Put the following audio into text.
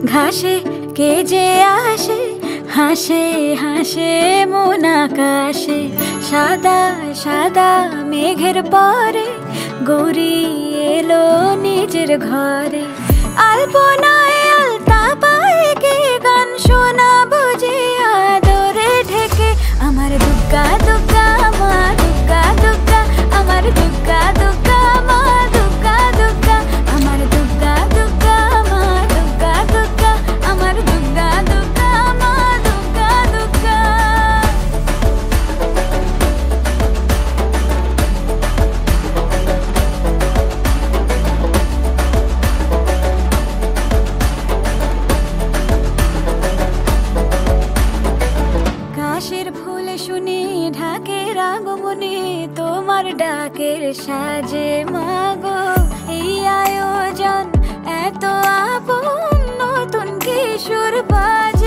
ঘাসে কে যে আসে, হাসে হাসে মন আকাশে। সাদা সাদা মেঘের পরে গৌরী এলো নিজের ঘরে। আলপনায় আলতা পায়ে কে গান শোনাবো যে আদরে ঢেকে। আমার দুগ্গা দুগ্গা মা দুগ্গা দুগ্গা, আমার দুগ্গা দুগ্গা মা দুগ্গা দুগ্গা, আমার দুগ্গা দুগ্গা মা দুগ্গা দুগ্গা, আমার দুগ্গা দুগ্গা মা দুগ্গা দুগ্গা। কাশের ফুল শুনি ঢাকের আগমনে, তোমার ডাকের সাজে মাগো এই আয়োজন এত আপন, নতুন কিশোর বাজে।